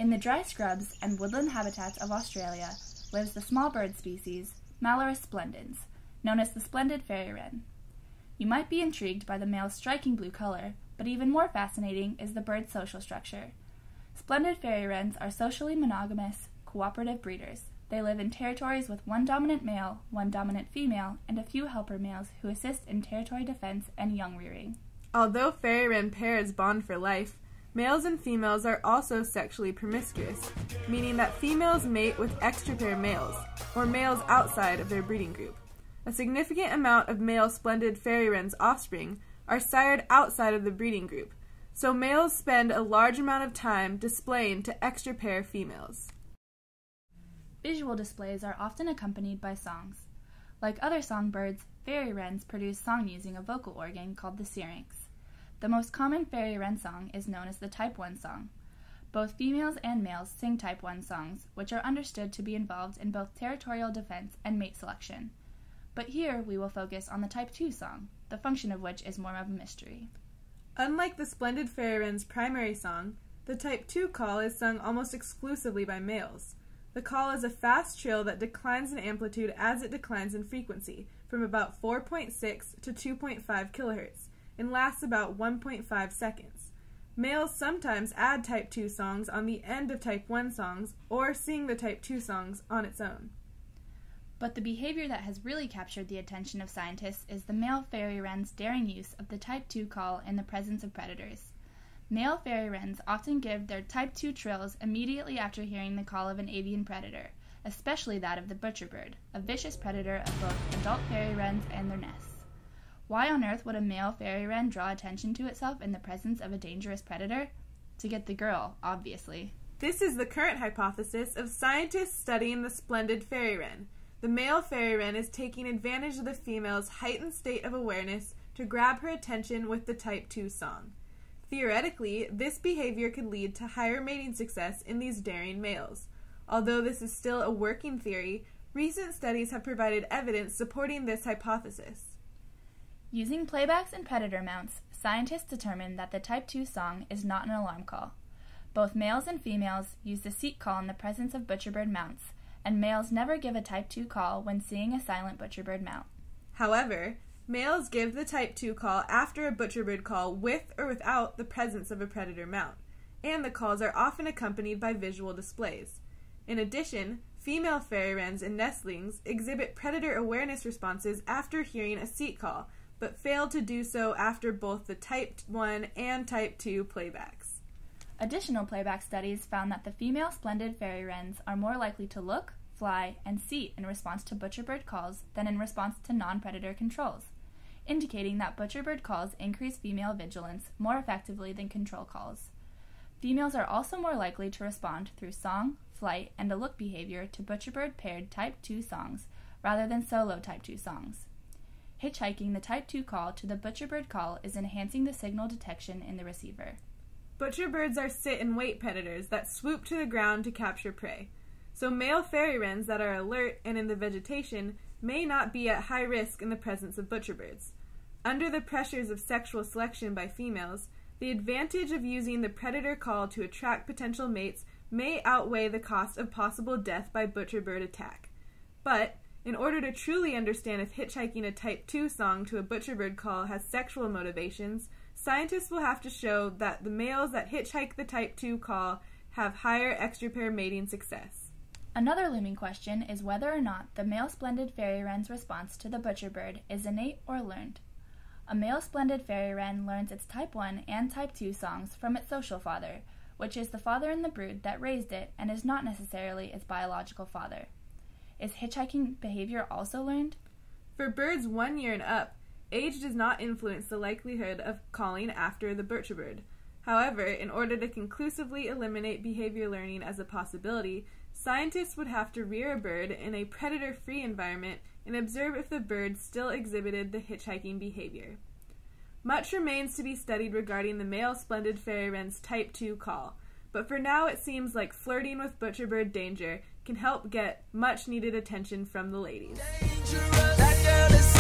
In the dry scrubs and woodland habitats of Australia lives the small bird species Malleus splendens, known as the splendid fairy-wren. You might be intrigued by the male's striking blue color, but even more fascinating is the bird's social structure. Splendid fairy-wrens are socially monogamous, cooperative breeders. They live in territories with one dominant male, one dominant female, and a few helper males who assist in territory defense and young rearing. Although fairy-wren pairs bond for life, males and females are also sexually promiscuous, meaning that females mate with extra-pair males, or males outside of their breeding group. A significant amount of male splendid fairy-wren's offspring are sired outside of the breeding group, so males spend a large amount of time displaying to extra-pair females. Visual displays are often accompanied by songs. Like other songbirds, fairy-wrens produce song using a vocal organ called the syrinx. The most common fairy-wren song is known as the Type 1 song. Both females and males sing Type 1 songs, which are understood to be involved in both territorial defense and mate selection. But here we will focus on the Type 2 song, the function of which is more of a mystery. Unlike the splendid fairy-wren's primary song, the Type 2 call is sung almost exclusively by males. The call is a fast trill that declines in amplitude as it declines in frequency, from about 4.6 to 2.5 kHz, and lasts about 1.5 seconds. Males sometimes add Type 2 songs on the end of Type 1 songs, or sing the Type 2 songs on its own. But the behavior that has really captured the attention of scientists is the male fairy-wren's daring use of the Type 2 call in the presence of predators. Male fairy-wrens often give their Type 2 trills immediately after hearing the call of an avian predator, especially that of the butcherbird, a vicious predator of both adult fairy-wrens and their nests. Why on earth would a male fairy-wren draw attention to itself in the presence of a dangerous predator? To get the girl, obviously. This is the current hypothesis of scientists studying the splendid fairy-wren. The male fairy-wren is taking advantage of the female's heightened state of awareness to grab her attention with the Type 2 song. Theoretically, this behavior could lead to higher mating success in these daring males. Although this is still a working theory, recent studies have provided evidence supporting this hypothesis. Using playbacks and predator mounts, scientists determined that the Type 2 song is not an alarm call. Both males and females use the seek call in the presence of butcherbird mounts, and males never give a Type 2 call when seeing a silent butcherbird mount. However, males give the Type 2 call after a butcherbird call with or without the presence of a predator mount, and the calls are often accompanied by visual displays. In addition, female fairy-wrens and nestlings exhibit predator awareness responses after hearing a seek call, but fail to do so after both the Type 1 and Type 2 playbacks. Additional playback studies found that the female splendid fairy-wrens are more likely to look, fly, and seat in response to butcherbird calls than in response to non-predator controls, indicating that butcherbird calls increase female vigilance more effectively than control calls. Females are also more likely to respond through song, flight, and a look behavior to butcherbird paired Type 2 songs rather than solo Type 2 songs. Hitchhiking the Type 2 call to the butcherbird call is enhancing the signal detection in the receiver. Butcherbirds are sit-and-wait predators that swoop to the ground to capture prey, so male fairy-wrens that are alert and in the vegetation may not be at high risk in the presence of butcherbirds. Under the pressures of sexual selection by females, the advantage of using the predator call to attract potential mates may outweigh the cost of possible death by butcherbird attack. But, in order to truly understand if hitchhiking a Type 2 song to a butcherbird call has sexual motivations, scientists will have to show that the males that hitchhike the Type 2 call have higher extra-pair mating success. Another looming question is whether or not the male splendid fairy-wren's response to the butcherbird is innate or learned. A male splendid fairy-wren learns its Type 1 and Type 2 songs from its social father, which is the father in the brood that raised it and is not necessarily its biological father. Is hitchhiking behavior also learned? For birds 1 year and up, age does not influence the likelihood of calling after the butcherbird. However, in order to conclusively eliminate behavior learning as a possibility, scientists would have to rear a bird in a predator-free environment and observe if the bird still exhibited the hitchhiking behavior. Much remains to be studied regarding the male splendid fairy-wren's Type 2 call, but for now it seems like flirting with butcherbird danger can help get much-needed attention from the ladies. Dangerous.